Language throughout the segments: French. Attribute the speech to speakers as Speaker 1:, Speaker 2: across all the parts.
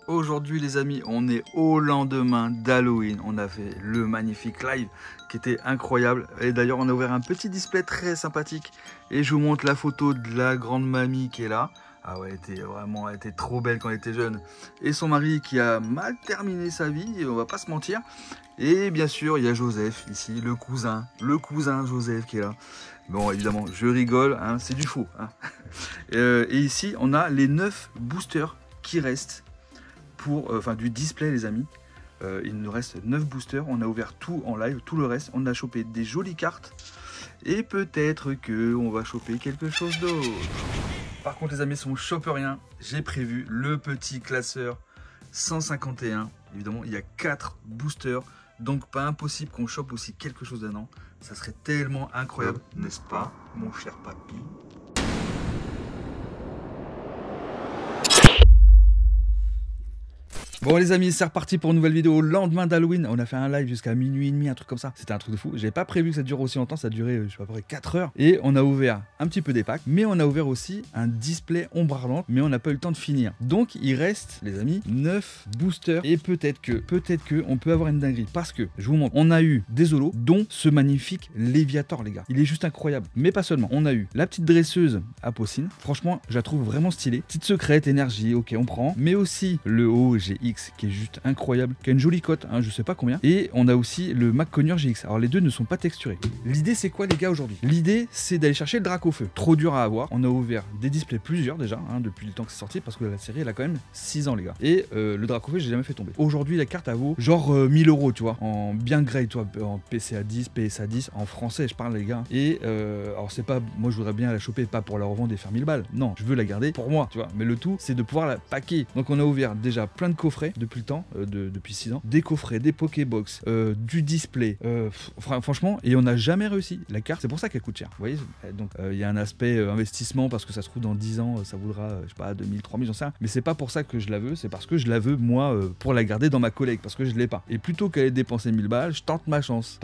Speaker 1: Aujourd'hui les amis, on est au lendemain d'Halloween. On a fait le magnifique live qui était incroyable. Et d'ailleurs on a ouvert un petit display très sympathique. Et je vous montre la photo de la grande mamie qui est là. Ah ouais, elle était trop belle quand elle était jeune. Et son mari qui a mal terminé sa vie, on va pas se mentir. Et bien sûr, il y a Joseph ici, le cousin Joseph qui est là. Bon, évidemment, je rigole, hein, c'est du faux. Hein. Et ici, on a les 9 boosters qui restent pour, du display, les amis. Il nous reste 9 boosters. On a ouvert tout en live, tout le reste. On a chopé des jolies cartes. Et peut-être qu'on va choper quelque chose d'autre. Par contre, les amis, si on ne chope rien, j'ai prévu le petit classeur 151. Évidemment, il y a 4 boosters. Donc, pas impossible qu'on chope aussi quelque chose d'un an. Ça serait tellement incroyable, n'est-ce pas, mon cher papy? Bon les amis, c'est reparti pour une nouvelle vidéo au lendemain d'Halloween. On a fait un live jusqu'à minuit et demi, un truc comme ça. C'était un truc de fou. J'avais pas prévu que ça dure aussi longtemps, ça a duré, je sais pas, à peu près 4 heures. Et on a ouvert un petit peu des packs, mais on a ouvert aussi un display ombre ardente, mais on n'a pas eu le temps de finir. Donc il reste, les amis, 9 boosters. Et peut-être que on peut avoir une dinguerie. Parce que, je vous montre, on a eu des holos, dont ce magnifique Léviator, les gars. Il est juste incroyable. Mais pas seulement. On a eu la petite dresseuse Apocine. Franchement, je la trouve vraiment stylée. Petite secrète, énergie, ok, on prend. Mais aussi le OGX qui est juste incroyable, qui a une jolie cote, hein, je sais pas combien. Et on a aussi le Mac Conure GX. Alors les deux ne sont pas texturés. L'idée c'est quoi les gars aujourd'hui? L'idée c'est d'aller chercher le Dracofeu. Trop dur à avoir. On a ouvert des displays plusieurs déjà, hein, depuis le temps que c'est sorti, parce que la série elle a quand même 6 ans les gars. Et le Dracofeu j'ai jamais fait tomber. Aujourd'hui la carte elle vaut genre 1000 € tu vois, en bien grade, toi, en PCA 10, PSA 10, en français je parle les gars. Et alors c'est pas, moi je voudrais bien la choper, pas pour la revendre et faire 1000 balles. Non, je veux la garder pour moi, tu vois. Mais le tout c'est de pouvoir la packer. Donc on a ouvert déjà plein de coffrets depuis le temps, depuis 6 ans, des coffrets, des Pokébox, du display, franchement, et on n'a jamais réussi. La carte, c'est pour ça qu'elle coûte cher, vous voyez. Donc il y a un aspect investissement, parce que ça se trouve dans 10 ans, ça vaudra, je sais pas, 2000, 3000, j'en sais rien. Mais c'est pas pour ça que je la veux, c'est parce que je la veux, moi, pour la garder dans ma collecte, parce que je l'ai pas. Et plutôt qu'aller dépenser 1000 balles, je tente ma chance,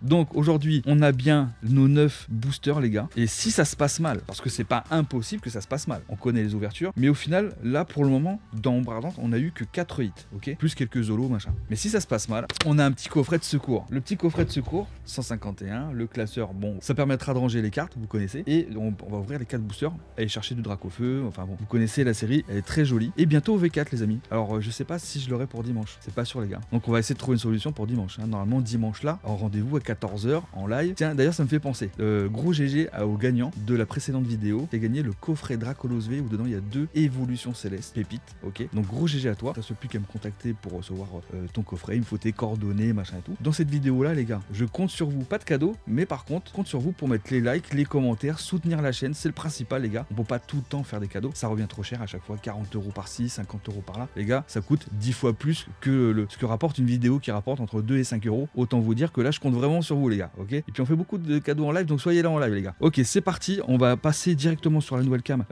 Speaker 1: Donc aujourd'hui, on a bien nos 9 boosters, les gars. Et si ça se passe mal, parce que c'est pas impossible que ça se passe mal, on connaît les ouvertures, mais au final, là, pour le moment, dans Ombre Ardente, on a eu que 4 hits, ok, plus quelques zolos machin. Mais si ça se passe mal, on a un petit coffret de secours. Le petit coffret de secours 151, le classeur, bon, ça permettra de ranger les cartes, vous connaissez, et on va ouvrir les 4 boosters, aller chercher du Dracofeu, enfin bon, vous connaissez la série, elle est très jolie. Et bientôt au V4 les amis. Alors je sais pas si je l'aurai pour dimanche, c'est pas sûr les gars. Donc on va essayer de trouver une solution pour dimanche, hein. Normalement dimanche là, en rendez-vous à 14 h en live. Tiens, d'ailleurs ça me fait penser, gros GG au gagnant de la précédente vidéo, qui a gagné le coffret Dracolos V, où dedans il y a 2 évolutions célestes, pépites, ok. Donc gros GG à toi, ça se plus qu'à me contacter pour recevoir ton coffret, il me faut tes coordonnées, machin et tout. Dans cette vidéo là les gars, je compte sur vous, pas de cadeau, mais par contre, compte sur vous pour mettre les likes, les commentaires, soutenir la chaîne, c'est le principal les gars. On peut pas tout le temps faire des cadeaux, ça revient trop cher à chaque fois, 40 € par-ci, 50 € par là. Les gars, ça coûte 10 fois plus que ce que rapporte une vidéo qui rapporte entre 2 et 5 €. Autant vous dire que là je compte vraiment sur vous les gars, ok. Et puis on fait beaucoup de cadeaux en live, donc soyez là en live les gars. Ok, c'est parti, on va passer directement sur la nouvelle cam,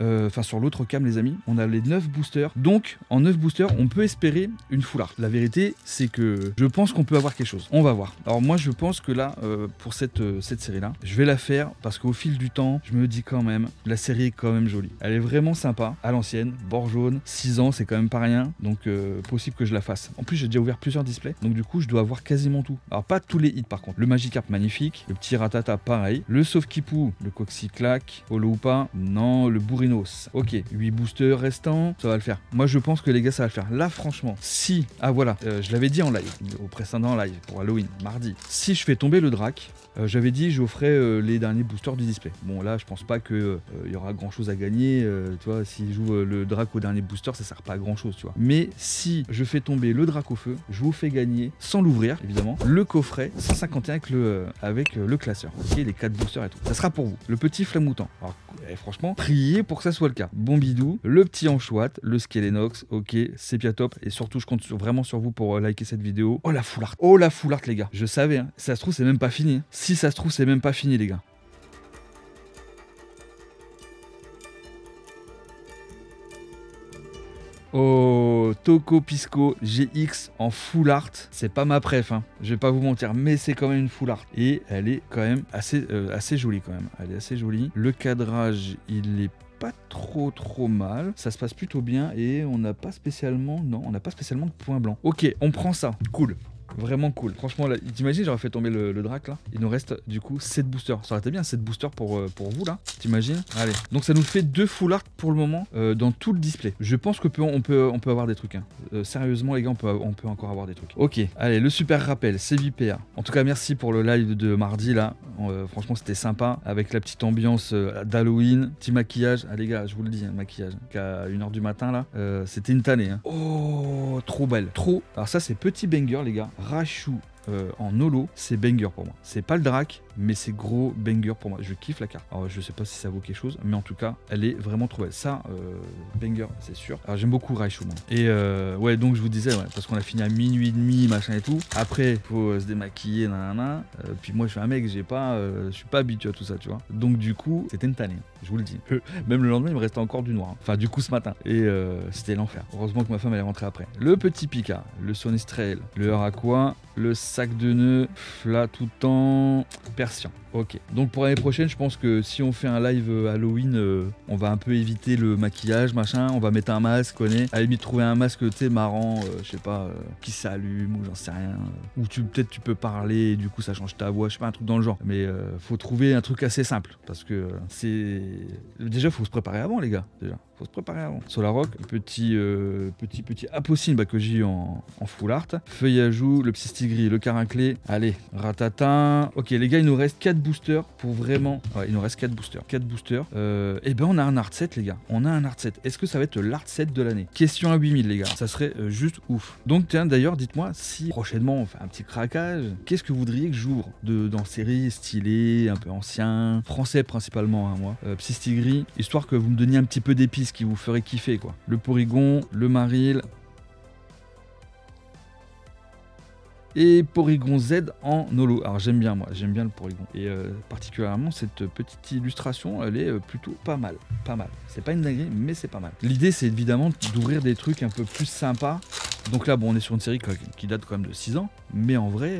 Speaker 1: sur l'autre cam les amis. On a les 9 boosters, donc en 9 boosters on peut espérer une full art. La vérité c'est que je pense qu'on peut avoir quelque chose, on va voir. Alors moi je pense que là pour cette série là, je vais la faire parce qu'au fil du temps je me dis quand même, la série est quand même jolie, elle est vraiment sympa, à l'ancienne, bord jaune, 6 ans c'est quand même pas rien, donc possible que je la fasse. En plus j'ai déjà ouvert plusieurs displays, donc du coup je dois avoir quasiment tout. Alors pas tous les hits par contre, le Magikarp magnifique, le petit Ratata pareil, le Sauf-Kipou, le Coxyclac, Holo ou pas, non, le Bourrinos, ok, 8 boosters restants, ça va le faire. Moi je pense que les gars ça va le faire. Là franchement, si, ah voilà, je l'avais dit en live, au précédent live pour Halloween, mardi, si je fais tomber le Drac, j'avais dit j'offrais les derniers boosters du display. Bon là je pense pas que y aura grand chose à gagner, tu vois, si je joue le Drac au dernier booster ça sert pas à grand chose, tu vois. Mais si je fais tomber le Dracofeu, je vous fais gagner, sans l'ouvrir évidemment, le coffret 151 avec le classeur, ok, les 4 boosters et tout. Ça sera pour vous, le petit Flamoutant. Alors franchement, priez pour que ça soit le cas. Bombidou, le petit Anchoate, le Skelenox, ok, Sepiatop, et surtout je compte vraiment sur vous pour liker cette vidéo. Oh la full art les gars, je savais, hein. Si ça se trouve c'est même pas fini, hein. Si ça se trouve c'est même pas fini les gars. Oh, Toco Pisco GX en full art. C'est pas ma préf, hein. Je vais pas vous mentir, mais c'est quand même une full art. Et elle est quand même assez jolie quand même. Elle est assez jolie. Le cadrage, il est pas trop mal. Ça se passe plutôt bien et on n'a pas spécialement... Non, on n'a pas spécialement de points blancs. Ok, on prend ça. Cool. Vraiment cool. Franchement, là, t'imagines, j'aurais fait tomber le drac là. Il nous reste du coup 7 boosters. Ça aurait été bien 7 boosters pour vous là. T'imagines? Allez. Donc ça nous fait 2 full art pour le moment dans tout le display. Je pense que on peut avoir des trucs. Hein. Sérieusement, les gars, on peut encore avoir des trucs. Ok. Allez, le super rappel, c'est VPR. En tout cas, merci pour le live de mardi là. Franchement, c'était sympa avec la petite ambiance d'Halloween. Petit maquillage. Ah, les gars, je vous le dis, hein, maquillage. Qu'à 1h du matin là, c'était une tannée. Hein. Oh, trop belle. Trop. Alors, ça, c'est petit banger, les gars. Raichu en holo, c'est banger pour moi. C'est pas le drac, mais c'est gros banger pour moi. Je kiffe la carte. Alors je sais pas si ça vaut quelque chose, mais en tout cas, elle est vraiment trop belle. Ça, banger, c'est sûr. Alors j'aime beaucoup Raichu, moi. Et ouais, donc je vous disais, ouais, parce qu'on a fini à minuit et demi, machin et tout. Après, faut se démaquiller, nanana. Puis moi, je suis un mec, je suis pas habitué à tout ça, tu vois. Donc du coup, c'était une tannée, je vous le dis. Même le lendemain, il me restait encore du noir. Hein. Enfin, du coup, ce matin. Et c'était l'enfer. Heureusement que ma femme, elle est rentrée après. Le petit Pika, le Sonistrel, le Aqua, le sac de nœuds, là tout en Persian. Ok, donc pour l'année prochaine, je pense que si on fait un live Halloween, on va un peu éviter le maquillage, machin, on va mettre un masque, connais. À la limite, trouver un masque, tu sais, marrant, je sais pas, qui s'allume ou j'en sais rien. Ou peut-être tu peux parler et du coup ça change ta voix, je sais pas, un truc dans le genre. Mais faut trouver un truc assez simple parce que c'est... Déjà, faut se préparer avant, les gars, déjà. Faut se préparer avant. Solarrock, petit Apocine que j'ai en full art. Feuillajou, le Psystigris, le Caranclé. Allez, Ratata. Ok, les gars, il nous reste 4 boosters pour vraiment... Ouais, il nous reste 4 boosters. 4 boosters. Et ben, on a un art set, les gars. On a un art set. Est-ce que ça va être l'art set de l'année? Question à 8000, les gars. Ça serait juste ouf. Donc, tiens, d'ailleurs, dites-moi si prochainement on fait un petit craquage. Qu'est-ce que vous voudriez que j'ouvre dans série stylée, un peu ancien, français principalement, hein, moi. Psystigris, histoire que vous me donniez un petit peu d'épices qui vous ferait kiffer, quoi. Le Porygon, le Maril et Porygon Z en holo. Alors j'aime bien, moi, j'aime bien le Porygon. Et particulièrement cette petite illustration, elle est plutôt pas mal. Pas mal. C'est pas une dinguerie, mais c'est pas mal. L'idée, c'est évidemment d'ouvrir des trucs un peu plus sympas. Donc là, bon, on est sur une série qui date quand même de 6 ans. Mais en vrai...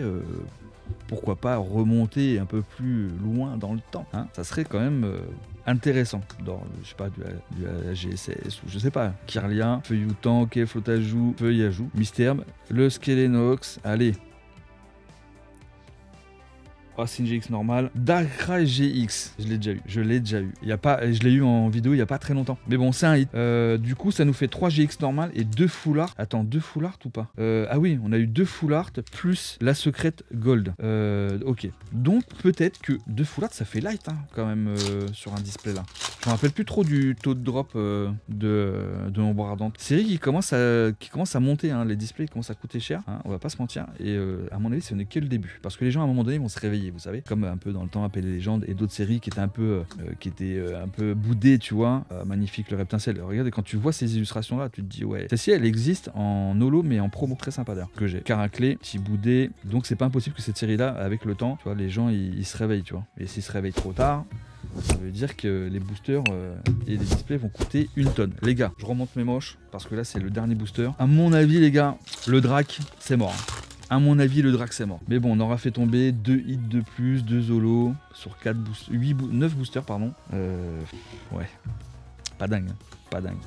Speaker 1: pourquoi pas remonter un peu plus loin dans le temps, hein. Ça serait quand même intéressant dans, je sais pas, du GSS ou je sais pas, Kirlia, Feuilloutan, ok, Flotajou, Feuillajou, Mystère, le Skelenox, allez. Oh, c'est une GX normale. Darkrai GX, je l'ai déjà eu. Je l'ai eu en vidéo il n'y a pas très longtemps. Mais bon, c'est un hit. Du coup, ça nous fait 3 GX normales et 2 full art. Attends, 2 full art ou pas? Ah oui, on a eu 2 full art plus la secrète gold. Ok. Donc, peut-être que 2 full art, ça fait light, hein, quand même, sur un display là. Je me rappelle plus trop du taux de drop de l'ombre ardente. Série qui commence à monter, hein. Les displays commencent à coûter cher, hein, on va pas se mentir. Et à mon avis, ce n'est que le début. Parce que les gens, à un moment donné, vont se réveiller. Vous savez, comme un peu dans le temps Appel les légendes et d'autres séries qui étaient un peu boudées, tu vois. Magnifique le Reptincelle. Regardez, quand tu vois ces illustrations là, tu te dis ouais, celle-ci elle existe en holo mais en promo, très sympa d'ailleurs, que j'ai. Caranclé, petit boudé, donc c'est pas impossible que cette série là, avec le temps, tu vois, les gens ils se réveillent, tu vois. Et s'ils se réveillent trop tard, ça veut dire que les boosters et les displays vont coûter 1 tonne. Les gars, je remonte mes moches parce que là c'est le dernier booster. À mon avis, les gars, le Drac c'est mort. À mon avis, le Drac c'est mort. Mais bon, on aura fait tomber 2 hits de plus, 2 holos sur 9 boosters, pardon. Ouais. Pas dingue, hein. Pas dingue.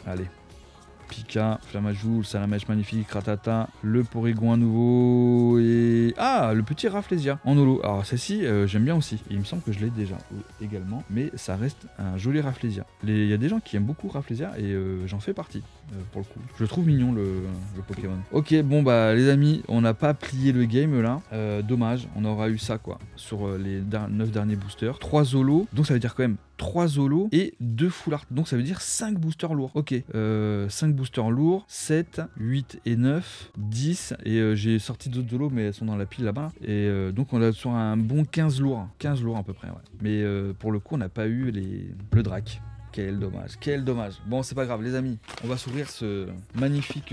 Speaker 1: Allez. Pika, Flammajoule, Salamèche magnifique, Ratata, le Porygon à nouveau et... Ah, le petit Rafflesia en holo. Alors celle-ci, j'aime bien aussi. Il me semble que je l'ai déjà également, mais ça reste un joli Rafflesia. Il y a des gens qui aiment beaucoup Rafflesia et j'en fais partie, pour le coup. Je trouve mignon le Pokémon. Ok, bon bah les amis, on n'a pas plié le game là. Dommage, on aura eu ça quoi, sur les 9 derniers boosters. 3 holos, donc ça veut dire quand même 3 holos et 2 full art. Donc ça veut dire 5 boosters lourds. Ok, 5 boosters lourds, 7, 8 et 9, 10. Et j'ai sorti d'autres holos, mais elles sont dans la pile là-bas. Et donc on a sur un bon 15 lourds. 15 lourds à peu près, ouais. Mais pour le coup, on n'a pas eu le Drac. Quel dommage, quel dommage. Bon, c'est pas grave, les amis. On va s'ouvrir ce magnifique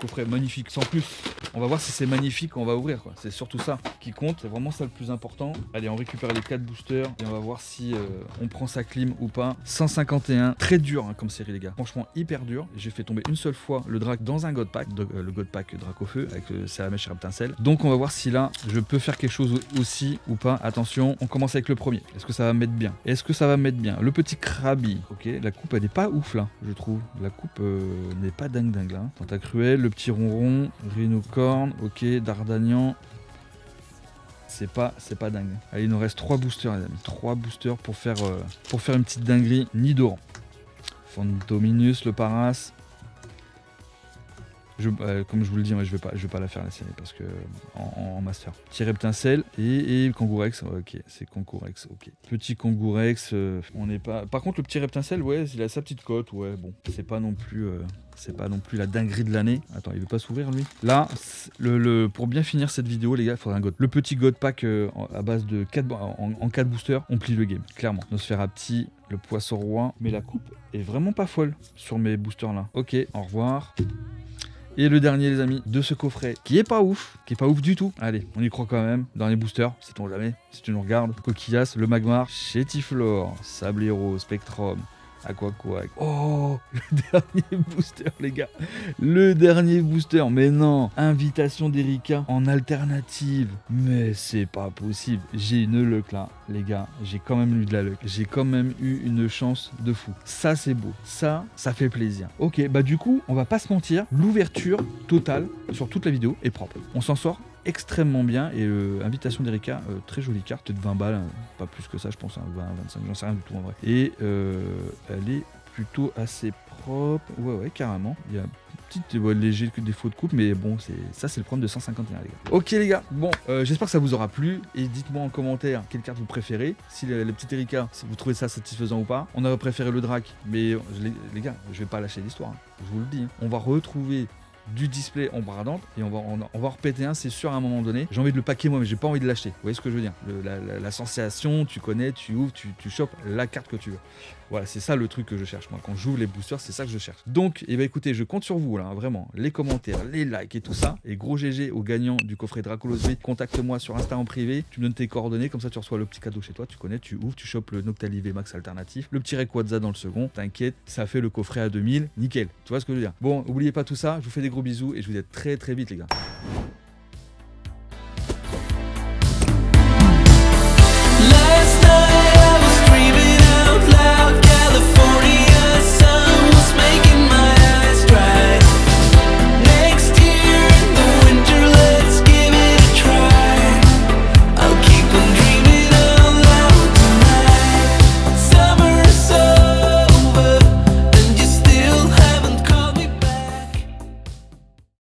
Speaker 1: coffret. Magnifique, sans plus. On va voir si c'est magnifique qu'on va ouvrir, quoi. C'est surtout ça qui compte. C'est vraiment ça le plus important. Allez, on récupère les 4 boosters et on va voir si on prend sa clim ou pas. 151. Très dur hein, comme série, les gars. Franchement, hyper dur. J'ai fait tomber une seule fois le Drac dans un God Pack. Le God Pack Drac au feu avec Salamèche et Reptincelle. Donc, on va voir si là, je peux faire quelque chose aussi ou pas. Attention, on commence avec le premier. Est-ce que ça va mettre bien? Est-ce que ça va mettre bien? Le petit Krabi. Ok, la coupe, elle est pas ouf là, je trouve. La coupe n'est pas dingue là. Tentacruel, le petit ronron, Rhinocorne, ok, Dardanian. C'est pas dingue. Allez, il nous reste 3 boosters, les amis. 3 boosters pour faire une petite dinguerie. Nidoran. Fantominus, le Paras. Comme je vous le dis, moi, je vais pas la faire la série parce que en master. Petit Reptincelle et Kangourex. Ok, c'est Kangourex. Ok. Petit Kangourex, on n'est pas. Par contre, le petit Reptincelle, ouais, il a sa petite cote. Ouais, bon, c'est pas non plus la dinguerie de l'année. Attends, il veut pas s'ouvrir lui. Là, pour bien finir cette vidéo, les gars, il faudra un God. Le petit God Pack à base de 4 boosters, on plie le game, clairement. Nosfera petit, le poisson roi, mais la coupe est vraiment pas folle sur mes boosters là. Ok, au revoir. Et le dernier, les amis, de ce coffret, qui est pas ouf du tout. Allez, on y croit quand même, dans les boosters, sait-on jamais, si tu nous regardes. Coquillas, le Magmar, Chétiflore, Sablero, Spectrum, Aquaquack. Oh, le dernier booster, les gars. Le dernier booster, mais non. Invitation d'Erika en alternative. Mais c'est pas possible. J'ai une luck là, les gars. J'ai quand même eu de la luck. J'ai quand même eu une chance de fou. Ça, c'est beau. Ça fait plaisir. Ok, bah du coup, on va pas se mentir. L'ouverture totale sur toute la vidéo est propre. On s'en sort extrêmement bien et invitation d'Erika, très jolie carte, peut-être 20 balles, hein, pas plus que ça je pense, hein, 20, 25, j'en sais rien du tout en vrai. Et elle est plutôt assez propre, ouais carrément, il y a un petit léger défaut de coupe, mais bon, c'est le problème de 151 les gars. Ok les gars, bon, j'espère que ça vous aura plu et dites-moi en commentaire quelle carte vous préférez, si le petit Erika, si vous trouvez ça satisfaisant ou pas. On aurait préféré le Drac, mais les gars, je vais pas lâcher l'histoire, hein, je vous le dis, hein. On va retrouver du display ombre ardente et on va en repéter un, c'est sûr, à un moment donné. J'ai envie de le paquer moi, mais j'ai pas envie de l'acheter. Vous voyez ce que je veux dire? La sensation, tu connais, tu ouvres, tu chopes la carte que tu veux. Voilà, c'est ça le truc que je cherche moi. Quand j'ouvre les boosters, c'est ça que je cherche. Donc, eh ben, écoutez, je compte sur vous là, hein, vraiment. Les commentaires, les likes et tout ça. Et gros GG au gagnant du coffret Dracolos V. Contacte-moi sur Insta en privé. Tu me donnes tes coordonnées, comme ça tu reçois le petit cadeau chez toi. Tu connais, tu ouvres, tu chopes le Noctali V Max alternatif, le petit Rayquaza dans le second. T'inquiète, ça fait le coffret à 2000. Nickel. Tu vois ce que je veux dire? Bon, n'oubliez pas tout ça. Je vous fais des gros bisous et je vous dis à très vite les gars.